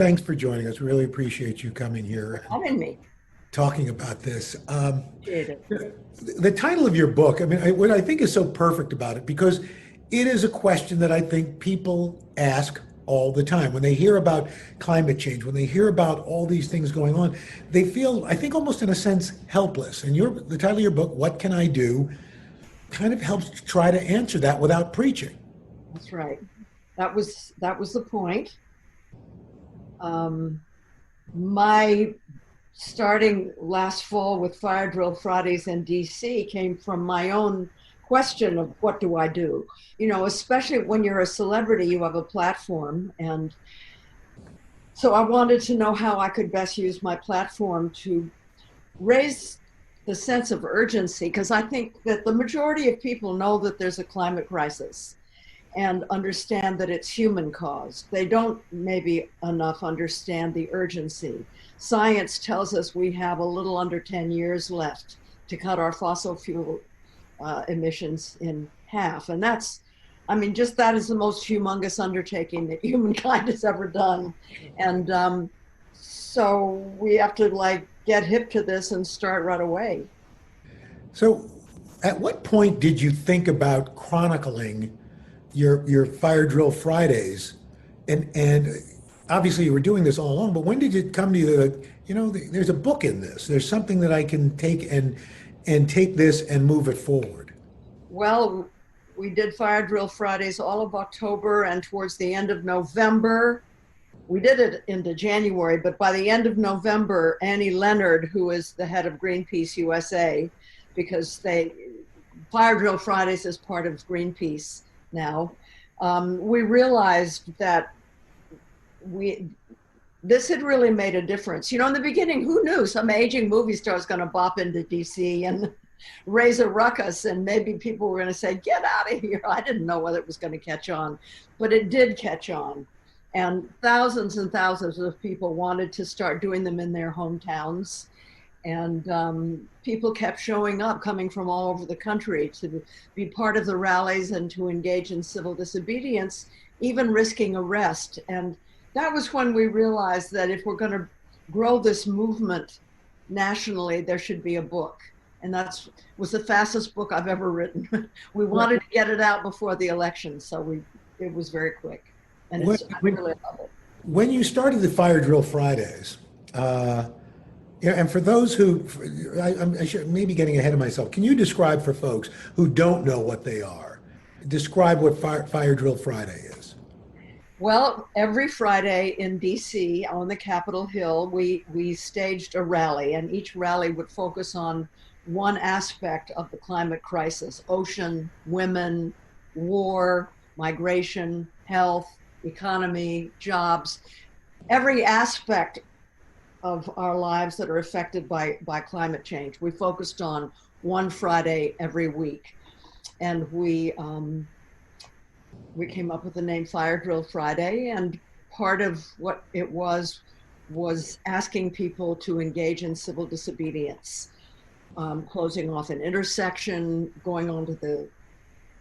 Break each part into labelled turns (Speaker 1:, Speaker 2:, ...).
Speaker 1: Thanks for joining us. Really appreciate you coming here and
Speaker 2: Having me.
Speaker 1: talking about this.
Speaker 2: Appreciate it.
Speaker 1: The title of your book, I mean, what I think is so perfect about it, because it is a question that I think people ask all the time. When they hear about climate change, when they hear about all these things going on, they feel, I think, almost in a sense, helpless. And the title of your book, What Can I Do, kind of helps to try to answer that without preaching.
Speaker 2: That's right. That was the point. Um, my starting last fall with Fire Drill Fridays in DC came from my own question of what do I do? You know, especially when you're a celebrity, you have a platform. And so I wanted to know how I could best use my platform to raise the sense of urgency, because I think that the majority of people know that there's a climate crisis and understand that it's human caused. They don't maybe enough understand the urgency. Science tells us we have a little under 10 years left to cut our fossil fuel emissions in half. And that's, I mean, just that is the most humongous undertaking that humankind has ever done. And so we have to like get hip to this and start right away.
Speaker 1: So, at what point did you think about chronicling your Fire Drill Fridays? And obviously you were doing this all along, but when did it come to you that, there's a book in this. There's something that I can take and take this and move it forward.
Speaker 2: Well, we did Fire Drill Fridays all of October, and towards the end of November, we did it into January, but by the end of November, Annie Leonard, who is the head of Greenpeace USA, because Fire Drill Fridays is part of Greenpeace now, we realized that this had really made a difference. You know, in the beginning, who knew some aging movie star is going to bop into DC and raise a ruckus, and maybe people were going to say, get out of here. I didn't know whether it was going to catch on, but it did catch on. And thousands of people wanted to start doing them in their hometowns. And people kept showing up, coming from all over the country to be part of the rallies and to engage in civil disobedience, even risking arrest. And that was when we realized that if we're going to grow this movement nationally, there should be a book. And that was the fastest book I've ever written. We wanted to get it out before the election, so it was very quick. And I really love it.
Speaker 1: When you started the Fire Drill Fridays, and for those who, I should maybe getting ahead of myself, can you describe for folks who don't know what they are, describe what Fire Drill Friday is?
Speaker 2: Well, every Friday in DC on the Capitol Hill, we staged a rally, and each rally would focus on one aspect of the climate crisis: ocean, women, war, migration, health, economy, jobs, every aspect of our lives that are affected by climate change. We focused on one Friday every week. And we came up with the name Fire Drill Friday. And part of what it was asking people to engage in civil disobedience, closing off an intersection,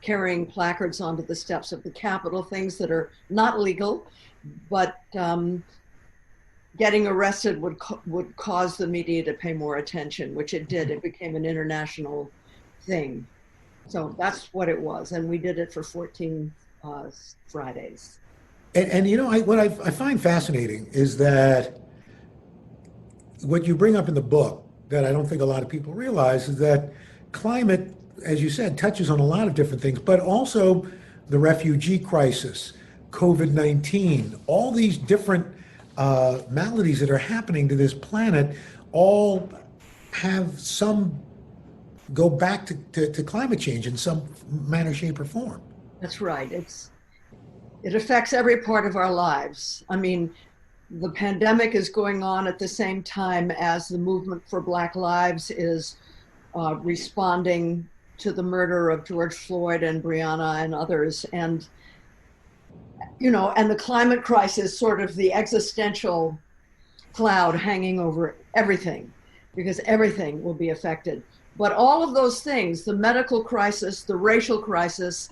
Speaker 2: carrying placards onto the steps of the Capitol, things that are not legal, but getting arrested would cause the media to pay more attention, which it did. It became an international thing. So that's what it was. And we did it for 14 Fridays.
Speaker 1: And what I find fascinating is that what you bring up in the book that I don't think a lot of people realize is that climate, as you said, touches on a lot of different things, but also the refugee crisis, COVID-19, all these different maladies that are happening to this planet all have go back to climate change in some manner, shape, or form.
Speaker 2: That's right. It affects every part of our lives. I mean, the pandemic is going on at the same time as the movement for Black Lives is responding to the murder of George Floyd and Breonna and others. And the climate crisis, sort of the existential cloud hanging over everything, because everything will be affected. But all of those things, the medical crisis, the racial crisis,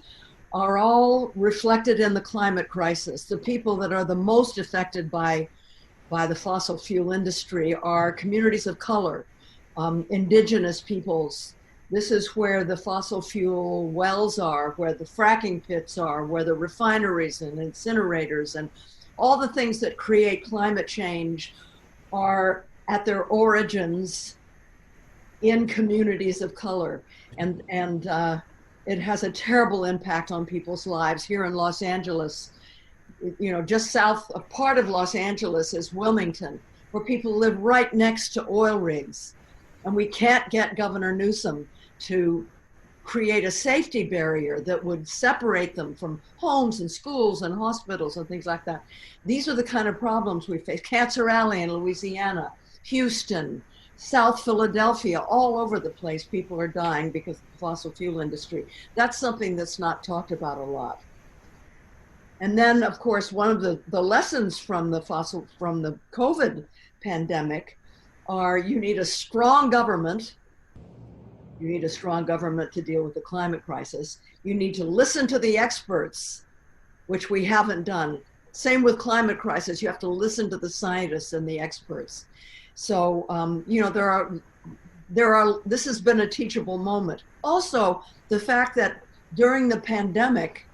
Speaker 2: are all reflected in the climate crisis. The people that are the most affected by by the fossil fuel industry are communities of color, indigenous peoples. This is where the fossil fuel wells are, where the fracking pits are, where the refineries and incinerators and all the things that create climate change are at their origins in communities of color. And it has a terrible impact on people's lives. Here in Los Angeles, you know, just south, a part of Los Angeles is Wilmington, where people live right next to oil rigs. And we can't get Governor Newsom to create a safety barrier that would separate them from homes and schools and hospitals and things like that. These are the kind of problems we face. Cancer Alley in Louisiana, Houston, South Philadelphia, all over the place, people are dying because of the fossil fuel industry. That's something that's not talked about a lot. And then, of course, one of the lessons from the COVID pandemic are you need a strong government. You need a strong government to deal with the climate crisis. You need to listen to the experts, which we haven't done. Same with climate crisis. You have to listen to the scientists and the experts. So, you know, this has been a teachable moment. Also, the fact that during the pandemic,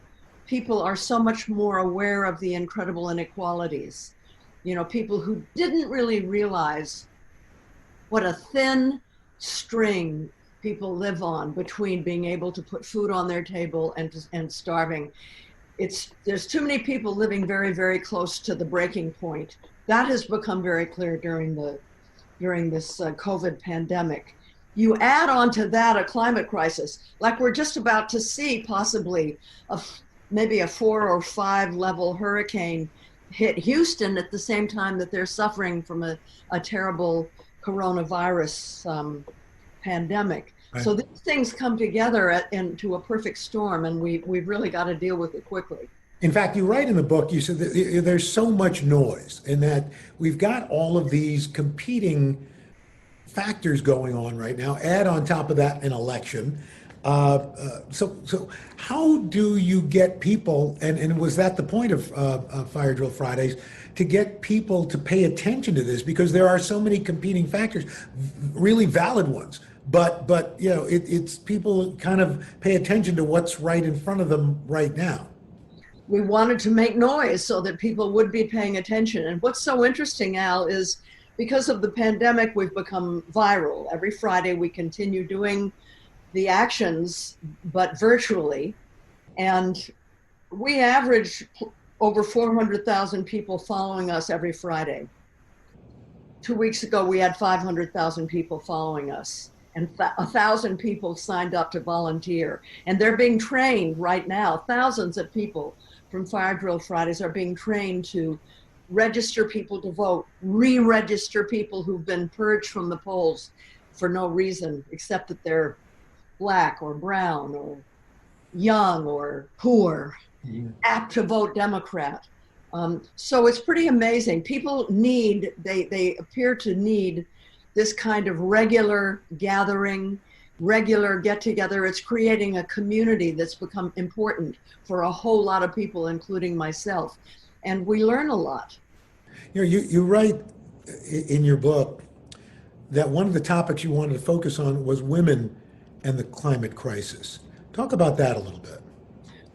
Speaker 2: people are so much more aware of the incredible inequalities. You know, people who didn't really realize what a thin string people live on between being able to put food on their table and starving. There's too many people living very, very close to the breaking point. That has become very clear during this COVID pandemic. You add on to that a climate crisis, like we're just about to see possibly maybe a 4 or 5 level hurricane hit Houston at the same time that they're suffering from a terrible coronavirus pandemic. Right. So these things come together into a perfect storm, and we've really got to deal with it quickly.
Speaker 1: In fact, you write in the book, you said that there's so much noise and that we've got all of these competing factors going on right now. Add on top of that an election. So how do you get people, and was that the point of Fire Drill Fridays, to get people to pay attention to this? Because there are so many competing factors, really valid ones. But you know, it's people kind of pay attention to what's right in front of them right now.
Speaker 2: We wanted to make noise so that people would be paying attention. And what's so interesting, Al, is because of the pandemic, we've become viral. Every Friday we continue doing the actions, but virtually. And we average over 400,000 people following us every Friday. 2 weeks ago, we had 500,000 people following us, and 1,000 people signed up to volunteer. And they're being trained right now. Thousands of people from Fire Drill Fridays are being trained to register people to vote, re-register people who've been purged from the polls for no reason except that they're Black or brown or young or poor, apt to vote Democrat. So it's pretty amazing. People they appear to need this kind of regular gathering, regular get together. It's creating a community that's become important for a whole lot of people, including myself. And we learn a lot.
Speaker 1: You know, you write in your book that one of the topics you wanted to focus on was women and the climate crisis. Talk about that a little bit.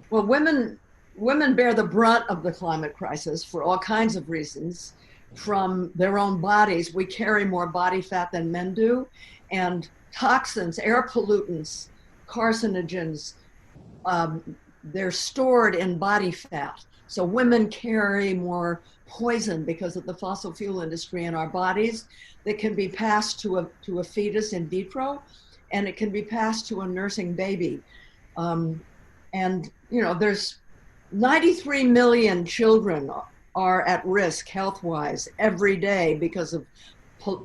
Speaker 2: Well, women bear the brunt of the climate crisis for all kinds of reasons. From their own bodies, we carry more body fat than men do, and toxins, air pollutants, carcinogens, they're stored in body fat. So women carry more poison because of the fossil fuel industry in our bodies that can be passed to a fetus in vitro, and it can be passed to a nursing baby. And you know, there's 93 million children are at risk health-wise every day because of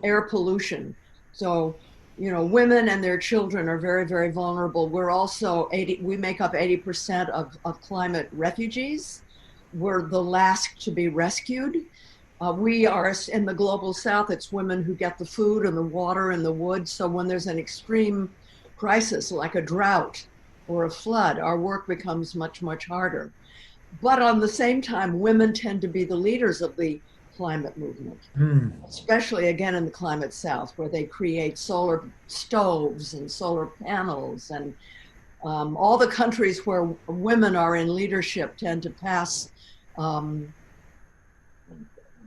Speaker 2: air pollution. So, you know, women and their children are very, very vulnerable. We're also we make up 80% of climate refugees. We're the last to be rescued. We are in the global south, it's women who get the food and the water and the wood. So when there's an extreme crisis like a drought or a flood, our work becomes much, much harder. But on the same time, women tend to be the leaders of the climate movement,
Speaker 1: Hmm.
Speaker 2: especially again in the climate south, where they create solar stoves and solar panels. And all the countries where women are in leadership tend to pass um,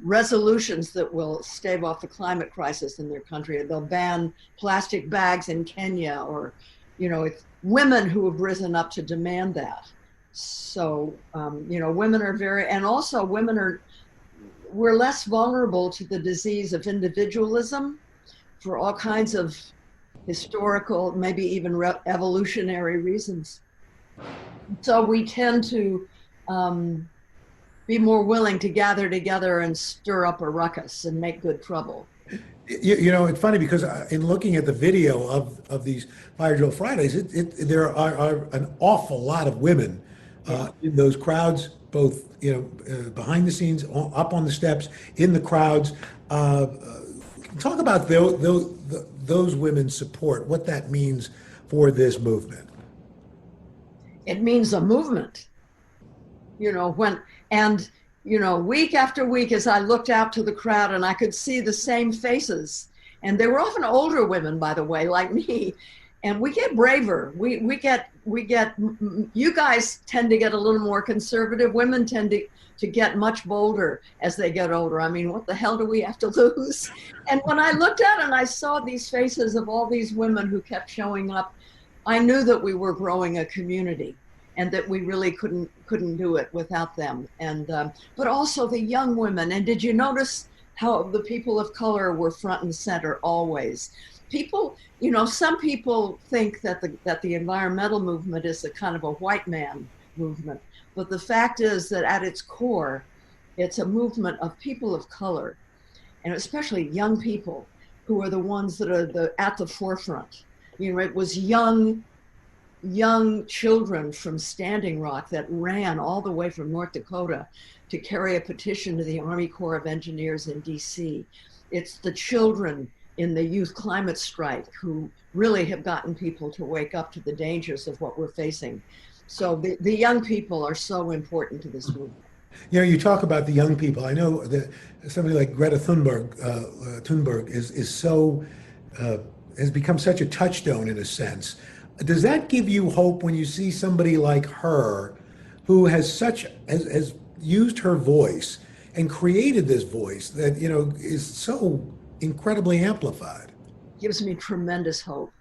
Speaker 2: resolutions that will stave off the climate crisis in their country. They'll ban plastic bags in Kenya, or, it's women who have risen up to demand that. So, women are and also we're less vulnerable to the disease of individualism for all kinds of historical, maybe even evolutionary reasons. So we tend to be more willing to gather together and stir up a ruckus and make good trouble.
Speaker 1: It's funny because in looking at the video of these Fire Drill Fridays, there are an awful lot of women
Speaker 2: Yeah.
Speaker 1: in those crowds, both behind the scenes, up on the steps, in the crowds. Talk about those women's support, what that means for this movement.
Speaker 2: It means a movement, and week after week, as I looked out to the crowd and I could see the same faces, and they were often older women, by the way, like me, and we get braver. We get, you guys tend to get a little more conservative. Women tend to get much bolder as they get older. I mean, what the hell do we have to lose? And when I looked out and I saw these faces of all these women who kept showing up, I knew that we were growing a community, and that we really couldn't do it without them. And but also the young women. And did you notice how the people of color were front and center always? People, some people think that the environmental movement is a kind of a white man movement, but the fact is that at its core, it's a movement of people of color, and especially young people, who are the ones that are at the forefront. It was young children from Standing Rock that ran all the way from North Dakota to carry a petition to the Army Corps of Engineers in DC. It's the children in the youth climate strike who really have gotten people to wake up to the dangers of what we're facing. So the young people are so important to this movement.
Speaker 1: You talk about the young people. I know that somebody like Greta Thunberg is so has become such a touchstone in a sense. Does that give you hope when you see somebody like her, who has used her voice and created this voice that is so incredibly amplified?
Speaker 2: Gives me tremendous hope.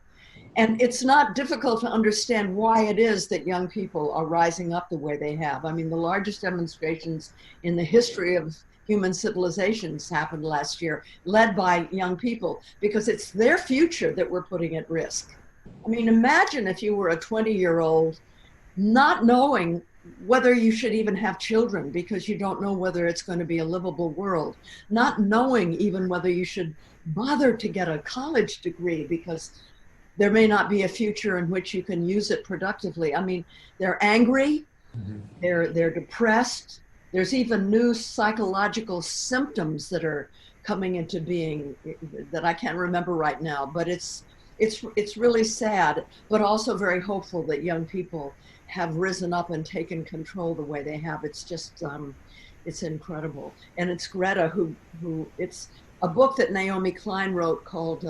Speaker 2: And it's not difficult to understand why it is that young people are rising up the way they have. I mean, the largest demonstrations in the history of human civilizations happened last year, led by young people, because it's their future that we're putting at risk. I mean, imagine if you were a 20-year-old not knowing whether you should even have children because you don't know whether it's going to be a livable world, not knowing even whether you should bother to get a college degree because there may not be a future in which you can use it productively. I mean, they're angry, they're depressed. There's even new psychological symptoms that are coming into being that I can't remember right now, but it's really sad, but also very hopeful that young people have risen up and taken control the way they have. It's just, it's incredible. And it's Greta who it's a book that Naomi Klein wrote called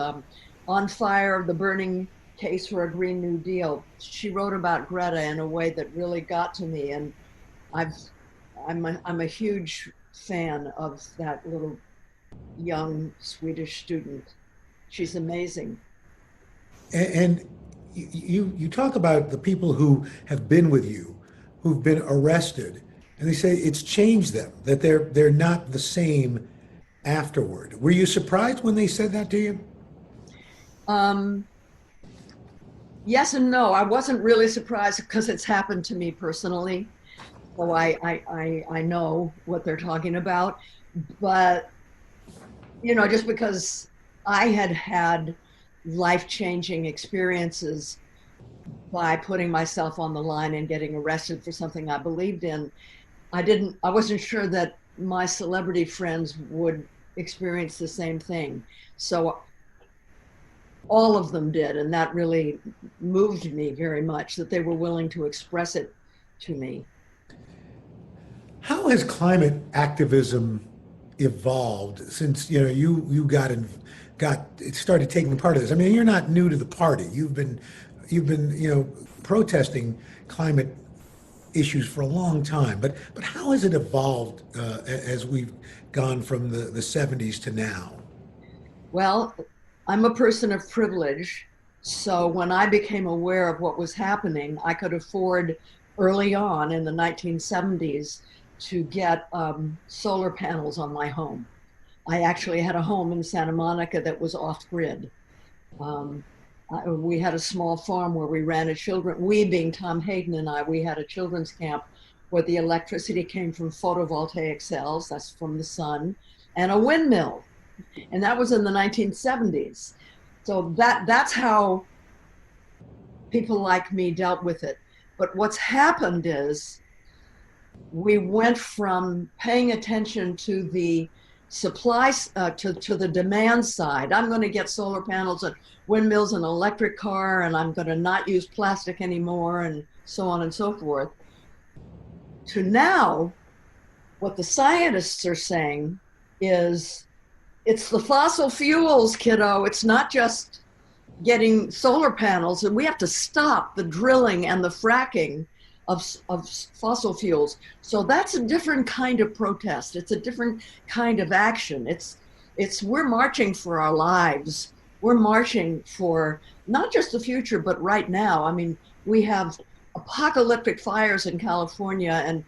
Speaker 2: On Fire, The Burning Case for a Green New Deal. She wrote about Greta in a way that really got to me. And I'm a huge fan of that little young Swedish student. She's amazing.
Speaker 1: And you talk about the people who have been with you, who've been arrested, and they say it's changed them, that they're not the same afterward. Were you surprised when they said that to you?
Speaker 2: Yes and no. I wasn't really surprised because it's happened to me personally. So I know what they're talking about. But, just because I had life-changing experiences by putting myself on the line and getting arrested for something I believed in, I wasn't sure that my celebrity friends would experience the same thing. So all of them did, and that really moved me very much, that they were willing to express it to me.
Speaker 1: How has climate activism evolved since, you got started taking part of this? I mean, you're not new to the party. You've been protesting climate issues for a long time. But how has it evolved as we've gone from the 70s to now?
Speaker 2: Well, I'm a person of privilege. So when I became aware of what was happening, I could afford early on in the 1970s to get solar panels on my home. I actually had a home in Santa Monica that was off grid. Um, we had a small farm where we ran a children, we being Tom Hayden and I, we had a children's camp where the electricity came from photovoltaic cells, that's from the sun, and a windmill. And that was in the 1970s. So that's how people like me dealt with it. But what's happened is we went from paying attention to the supply to the demand side. I'm going to get solar panels and windmills and electric car, and I'm going to not use plastic anymore, and so on and so forth. To now, what the scientists are saying is it's the fossil fuels, kiddo. It's not just getting solar panels, and we have to stop the drilling and the fracking of fossil fuels. So that's a different kind of protest. It's a different kind of action. We're marching for our lives. We're marching for not just the future, but right now. I mean, we have apocalyptic fires in California and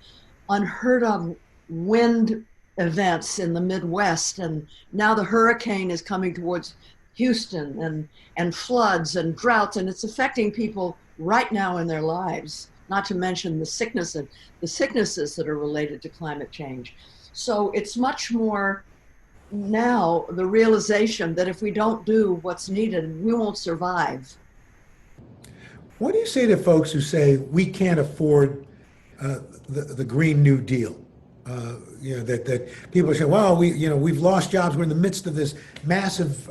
Speaker 2: unheard of wind events in the Midwest. And now the hurricane is coming towards Houston, and floods and droughts, and it's affecting people right now in their lives, not to mention the sicknesses that are related to climate change. So it's much more now the realization that if we don't do what's needed, we won't survive.
Speaker 1: What do you say to folks who say we can't afford the Green New Deal? That people say, well, we've lost jobs. We're in the midst of this massive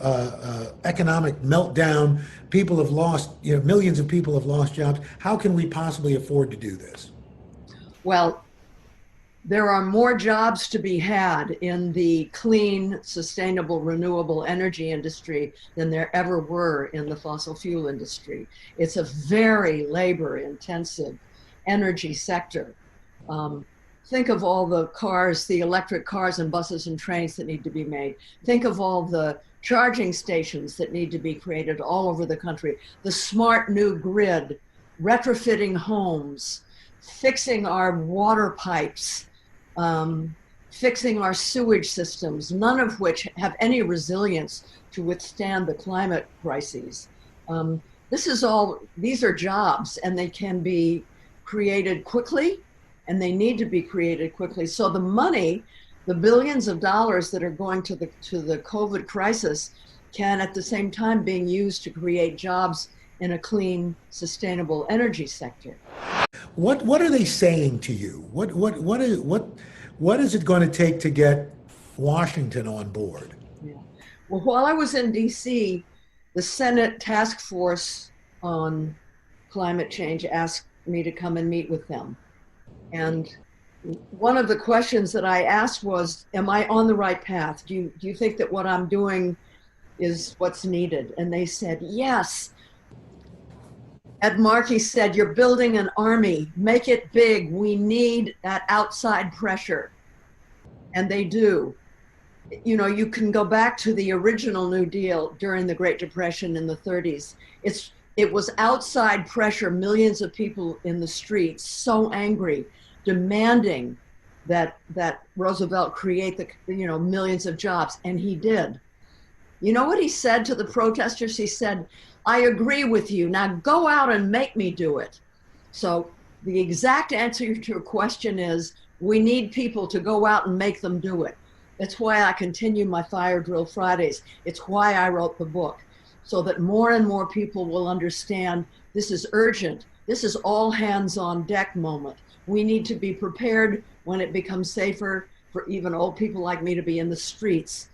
Speaker 1: economic meltdown. People have lost, millions of people have lost jobs. How can we possibly afford to do this?
Speaker 2: Well, there are more jobs to be had in the clean, sustainable, renewable energy industry than there ever were in the fossil fuel industry. It's a very labor-intensive energy sector. Think of all the cars, the electric cars and buses and trains that need to be made. Think of all the charging stations that need to be created all over the country. The smart new grid, retrofitting homes, fixing our water pipes, fixing our sewage systems, none of which have any resilience to withstand the climate crises. These are jobs, and they can be created quickly, and they need to be created quickly. So the money, the billions of dollars that are going to the COVID crisis, can at the same time being used to create jobs in a clean, sustainable energy sector.
Speaker 1: What are they saying to you? What is it going to take to get Washington on board?
Speaker 2: Yeah. Well, while I was in DC, the Senate Task Force on Climate Change asked me to come and meet with them. And one of the questions that I asked was, am I on the right path? Do you think that what I'm doing is what's needed? And they said, yes. Ed Markey said, you're building an army, make it big. We need that outside pressure. And they do. You can go back to the original New Deal during the Great Depression in the 30s. It was outside pressure, millions of people in the streets, so angry, demanding that Roosevelt create the millions of jobs, and he did. You know what he said to the protesters? He said, I agree with you. Now go out and make me do it. So the exact answer to your question is we need people to go out and make them do it. That's why I continue my Fire Drill Fridays. It's why I wrote the book, so that more and more people will understand this is urgent. This is all hands on deck moment. We need to be prepared when it becomes safer for even old people like me to be in the streets,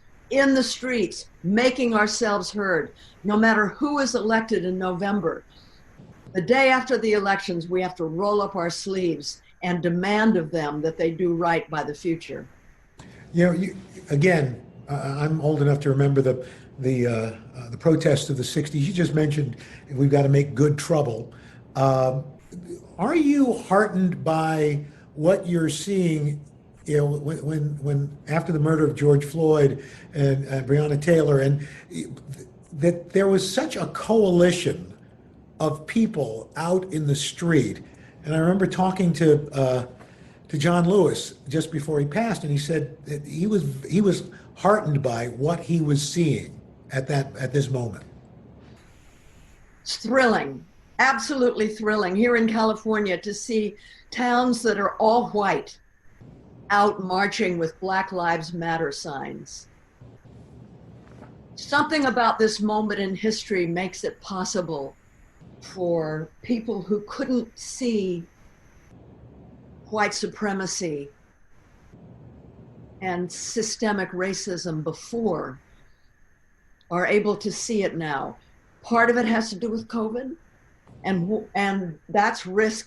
Speaker 2: making ourselves heard, no matter who is elected in November. The day after the elections, we have to roll up our sleeves and demand of them that they do right by the future.
Speaker 1: You know, again, I'm old enough to remember the protests of the '60s. You just mentioned we've got to make good trouble. Uh, are you heartened by what you're seeing? You know, when after the murder of George Floyd and Breonna Taylor, and that there was such a coalition of people out in the street. And I remember talking to John Lewis just before he passed, and he said that he was heartened by what he was seeing at this moment.
Speaker 2: It's thrilling, absolutely thrilling here in California to see towns that are all white out marching with Black Lives Matter signs. Something about this moment in history makes it possible for people who couldn't see white supremacy and systemic racism before are able to see it now. Part of it has to do with COVID, and that's rip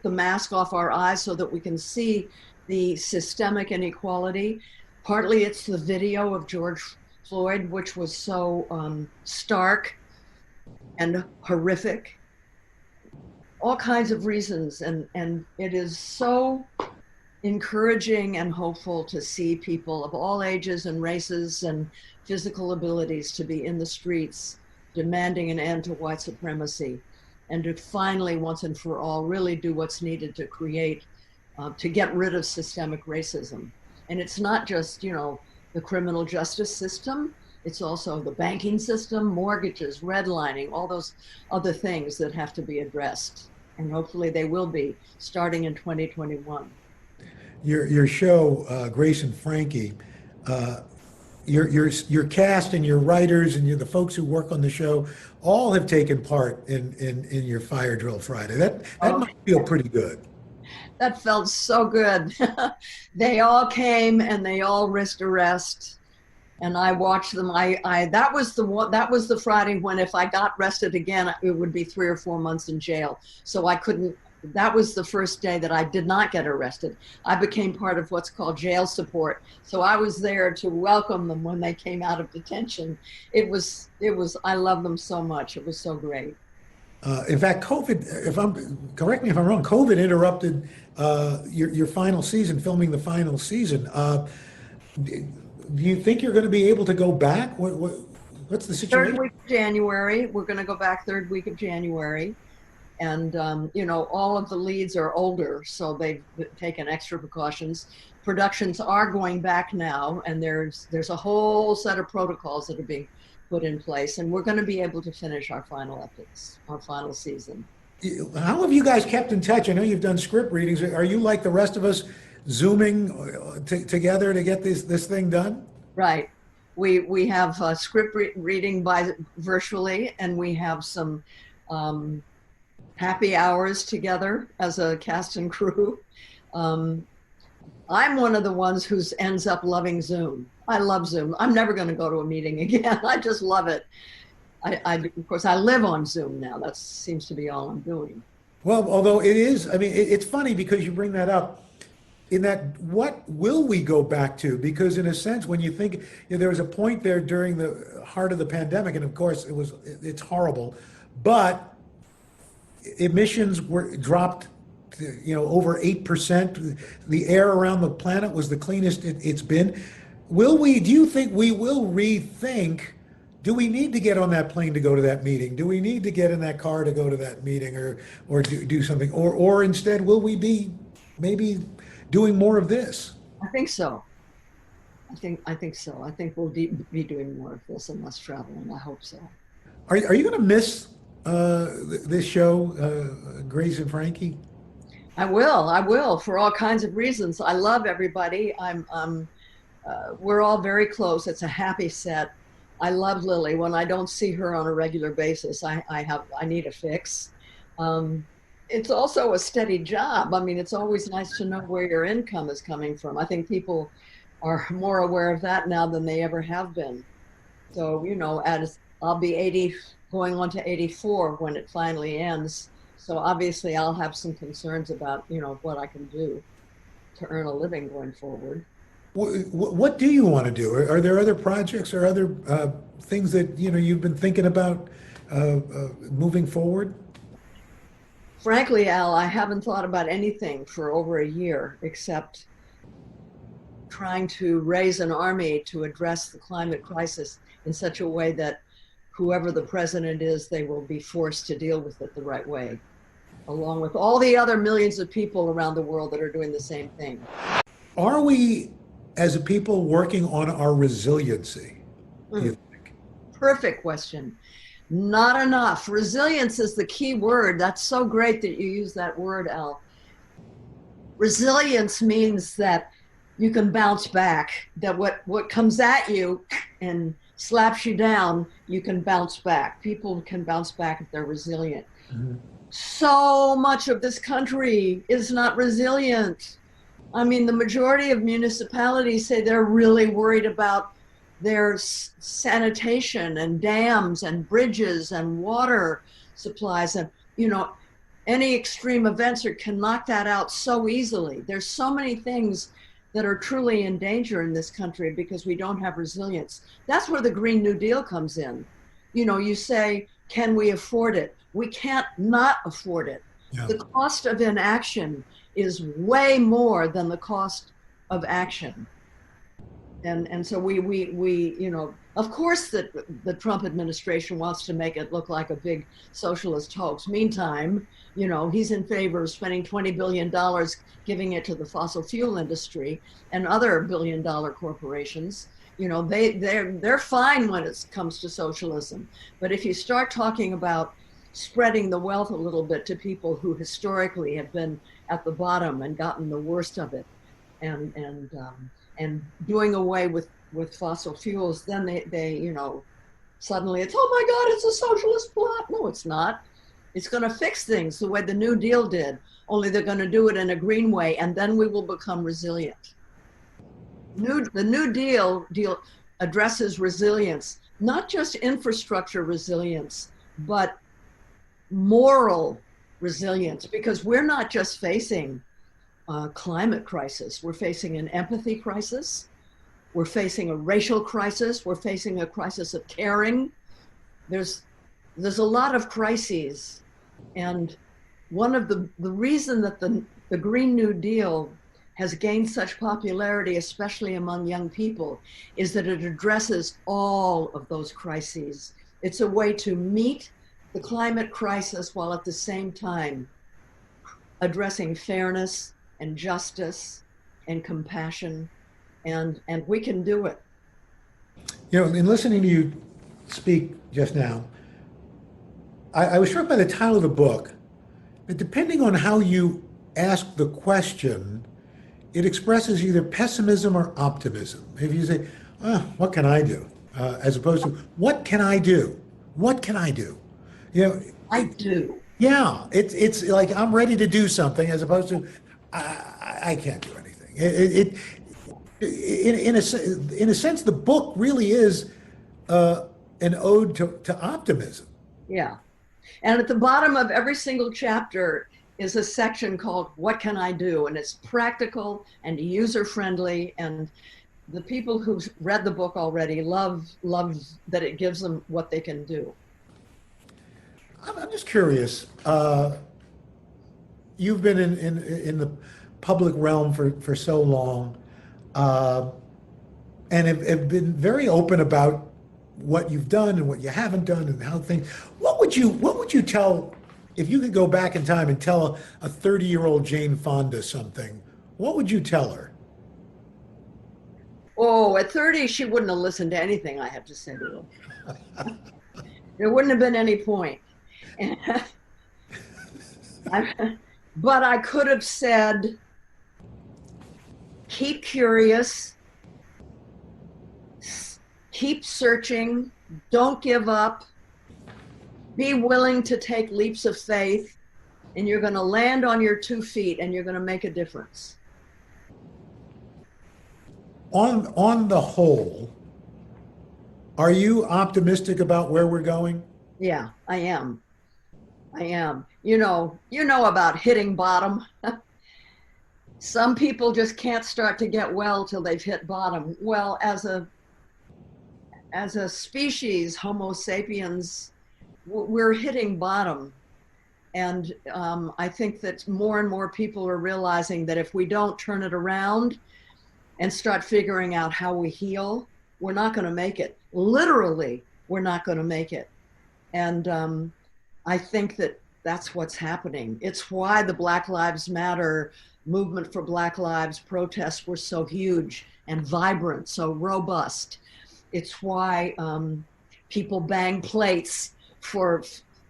Speaker 2: the mask off our eyes so that we can see the systemic inequality. Partly it's the video of George Floyd, which was so stark and horrific. All kinds of reasons, and it is so encouraging and hopeful to see people of all ages and races and physical abilities to be in the streets demanding an end to white supremacy, and to finally, once and for all, really do what's needed to create, to get rid of systemic racism. And it's not just, the criminal justice system, it's also the banking system, mortgages, redlining, all those other things that have to be addressed. And hopefully they will be starting in 2021.
Speaker 1: Your show, Grace and Frankie, your cast and your writers and the folks who work on the show all have taken part in your Fire Drill Friday. That must feel pretty good.
Speaker 2: That felt so good. They all came and they all risked arrest, and I watched them. That was the Friday when if I got arrested again, it would be 3 or 4 months in jail. So I couldn't. That was the first day that I did not get arrested. I became part of what's called jail support. So I was there to welcome them when they came out of detention. It was, I love them so much. It was so great.
Speaker 1: In fact, COVID, correct me if I'm wrong, COVID interrupted your final season, filming the final season. Do you think you're going to be able to go back? What's the situation?
Speaker 2: Third week of January. We're going to go back third week of January. And, all of the leads are older, so they've taken extra precautions. Productions are going back now, and there's a whole set of protocols that are being put in place, and we're going to be able to finish our final epics, our final season.
Speaker 1: How have you guys kept in touch? I know you've done script readings. Are you like the rest of us, Zooming together to get this thing done?
Speaker 2: Right. We have script reading virtually, and we have some happy hours together as a cast and crew. I'm one of the ones who ends up loving Zoom. I love Zoom. I'm never going to go to a meeting again. I just love it. Of course, I live on Zoom now. That seems to be all I'm doing.
Speaker 1: Well, although it is, I mean, it's funny because you bring that up. In that, what will we go back to? Because in a sense, when you think, there was a point there during the heart of the pandemic, and of course it's horrible, but emissions were dropped over 8%. The air around the planet was the cleanest it's been. Do you think we will rethink, do we need to get on that plane to go to that meeting? Do we need to get in that car to go to that meeting or do something? Or instead, will we be maybe doing more of this?
Speaker 2: I think so. I think so. I think we'll be doing more of this and less traveling. I hope so.
Speaker 1: Are you going to miss this show, Grace and Frankie?
Speaker 2: I will for all kinds of reasons. I love everybody. We're all very close. It's a happy set. I love Lily. When I don't see her on a regular basis, I need a fix. It's also a steady job. I mean, it's always nice to know where your income is coming from. I think people are more aware of that now than they ever have been. So, as I'll be 80, going on to 84 when it finally ends. So obviously I'll have some concerns about, what I can do to earn a living going forward.
Speaker 1: What do you want to do? Are there other projects or other things that you've been thinking about moving forward?
Speaker 2: Frankly, Al, I haven't thought about anything for over a year except trying to raise an army to address the climate crisis in such a way that whoever the president is, they will be forced to deal with it the right way, along with all the other millions of people around the world that are doing the same thing.
Speaker 1: Are we, as a people, working on our resiliency, do you
Speaker 2: Mm,
Speaker 1: think?
Speaker 2: perfect question. Not enough. Resilience is the key word. That's so great that you use that word, Al. Resilience means that you can bounce back, that what comes at you and slaps you down, you can bounce back. People can bounce back if they're resilient.
Speaker 1: Mhm.
Speaker 2: So much of this country is not resilient. I mean, the majority of municipalities say they're really worried about their sanitation and dams and bridges and water supplies. And, you know, any extreme events can knock that out so easily. There's so many things that are truly in danger in this country because we don't have resilience. That's where the Green New Deal comes in. You know, you say, can we afford it? We can't not afford it.
Speaker 1: Yeah.
Speaker 2: The cost of inaction is way more than the cost of action. And so we you know, of course that the Trump administration wants to make it look like a big socialist hoax. Meantime, you know, he's in favor of spending $20 billion giving it to the fossil fuel industry and other billion-dollar corporations. You know, they're fine when it comes to socialism, but if you start talking about spreading the wealth a little bit to people who historically have been at the bottom and gotten the worst of it, and and um, and doing away with fossil fuels, then they you know, suddenly it's, oh my God, it's a socialist plot. No, it's not. It's going to fix things the way the New Deal did, only they're going to do it in a green way, and then we will become resilient. The New Deal addresses resilience, not just infrastructure resilience, but moral resilience, because we're not just facing climate crisis. We're facing an empathy crisis. We're facing a racial crisis. We're facing a crisis of caring. There's there's a lot of crises, and one of the reason that the Green New Deal has gained such popularity, especially among young people, is that it addresses all of those crises. It's a way to meet the climate crisis while at the same time addressing fairness and justice and compassion, and we can do it.
Speaker 1: In listening to you speak just now, I was struck by the title of the book. That depending on how you ask the question, it expresses either pessimism or optimism. If you say, what can I do? As opposed to, what can I do? What can I do? You know,
Speaker 2: I do.
Speaker 1: yeah, it's like I'm ready to do something as opposed to, I can't do anything. In a sense, the book really is an ode to optimism.
Speaker 2: Yeah. And at the bottom of every single chapter is a section called What Can I Do? And it's practical and user friendly. And the people who've read the book already love that it gives them what they can do.
Speaker 1: I'm just curious. You've been in the public realm for so long, and have been very open about what you've done and what you haven't done and how things. What would you tell if you could go back in time and tell a 30-year-old Jane Fonda something? What would you tell her?
Speaker 2: Oh, at 30, she wouldn't have listened to anything I have to say to her. There wouldn't have been any point. And but I could have said, keep curious, keep searching, don't give up, be willing to take leaps of faith, and you're going to land on your 2 feet and you're going to make a difference.
Speaker 1: On the whole, are you optimistic about where we're going?
Speaker 2: Yeah, I am. I am. You know about hitting bottom. Some people just can't start to get well till they've hit bottom. Well, as a species, Homo sapiens, we're hitting bottom. And I think that more and more people are realizing that if we don't turn it around and start figuring out how we heal, we're not going to make it. Literally, we're not going to make it. And I think that that's what's happening. It's why the Black Lives Matter movement for Black Lives protests were so huge and vibrant, so robust. It's why people bang plates for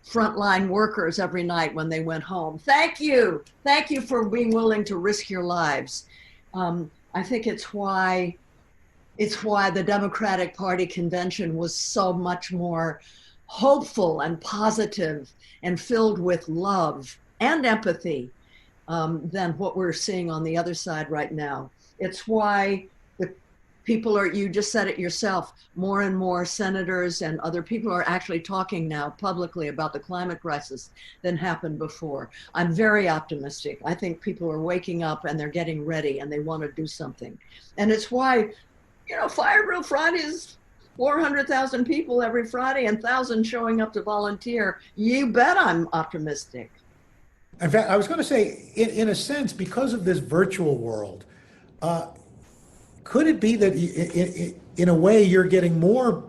Speaker 2: frontline workers every night when they went home. Thank you. Thank you for being willing to risk your lives. I think it's why the Democratic Party convention was so much more hopeful and positive and filled with love and empathy than what we're seeing on the other side right now. It's why the people are, you just said it yourself, more and more senators and other people are actually talking now publicly about the climate crisis than happened before. I'm very optimistic. I think people are waking up and they're getting ready and they want to do something. And it's why, you know, Fire Drill Fridays, 400,000 people every Friday and 1,000 showing up to volunteer. You bet I'm optimistic.
Speaker 1: In fact, I was going to say, in a sense, because of this virtual world, could it be that in a way you're getting more,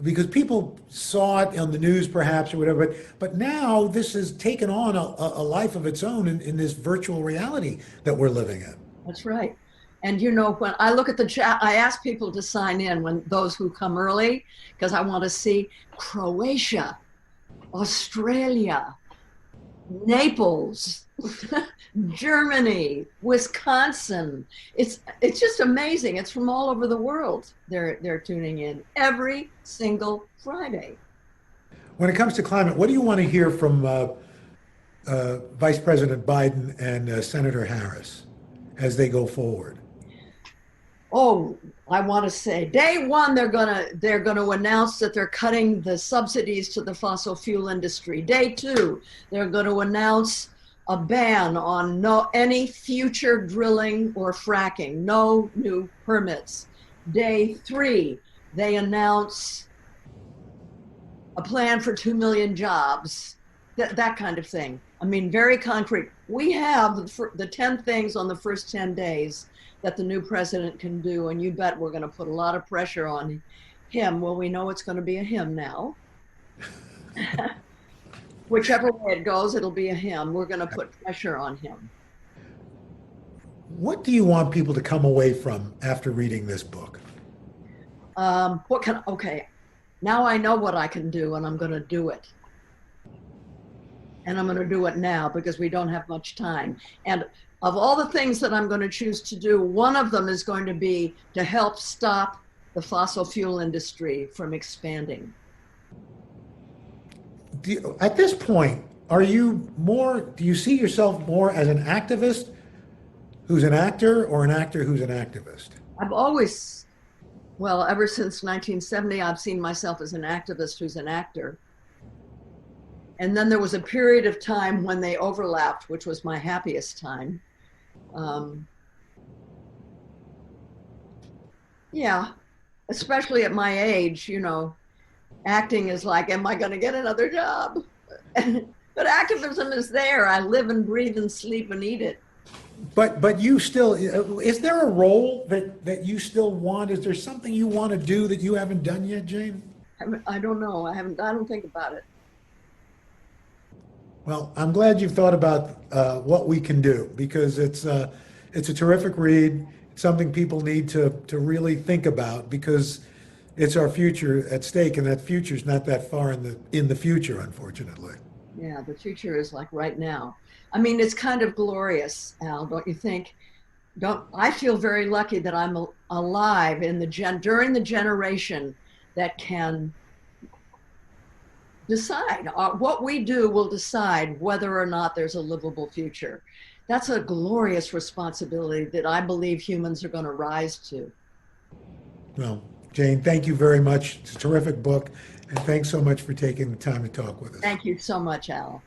Speaker 1: because people saw it on the news perhaps or whatever, but now this has taken on a life of its own in this virtual reality that we're living in.
Speaker 2: That's right. And you know, when I look at the chat, I ask people to sign in, when those who come early, because I want to see Croatia, Australia, Naples, Germany, Wisconsin. It's just amazing. It's from all over the world. They're tuning in every single Friday.
Speaker 1: When it comes to climate, what do you want to hear from Vice President Biden and Senator Harris as they go forward?
Speaker 2: Oh, I want to say day one, they're gonna announce that they're cutting the subsidies to the fossil fuel industry. Day two, they're going to announce a ban on any future drilling or fracking, no new permits. Day three, they announce a plan for 2 million jobs, that kind of thing. I mean, very concrete. We have the 10 things on the first 10 days that the new president can do, and you bet we're going to put a lot of pressure on him. Well, we know it's going to be a him now. Whichever way it goes, it'll be a him. We're going to put pressure on him.
Speaker 1: What do you want people to come away from after reading this book?
Speaker 2: Okay, now I know what I can do, and I'm going to do it. And I'm going to do it now because we don't have much time. And of all the things that I'm going to choose to do, one of them is going to be to help stop the fossil fuel industry from expanding.
Speaker 1: At this point, do you see yourself more as an activist who's an actor, or an actor who's an activist?
Speaker 2: I've always, well, ever since 1970, I've seen myself as an activist who's an actor. And then there was a period of time when they overlapped, which was my happiest time. Yeah, especially at my age, you know, acting is like, am I going to get another job? But activism is there. I live and breathe and sleep and eat it.
Speaker 1: But you still, is there a role that you still want? Is there something you want to do that you haven't done yet, Jane?
Speaker 2: I don't know. I don't think about it.
Speaker 1: Well, I'm glad you've thought about what we can do, because it's a terrific read. It's something people need to really think about, because it's our future at stake, and that future is not that far in the future, unfortunately.
Speaker 2: Yeah, the future is like right now. I mean, it's kind of glorious, Al, don't you think? I feel very lucky that I'm alive during the generation that can decide. What we do will decide whether or not there's a livable future. That's a glorious responsibility that I believe humans are going to rise to.
Speaker 1: Well, Jane, thank you very much. It's a terrific book, and thanks so much for taking the time to talk with us.
Speaker 2: Thank you so much, Al.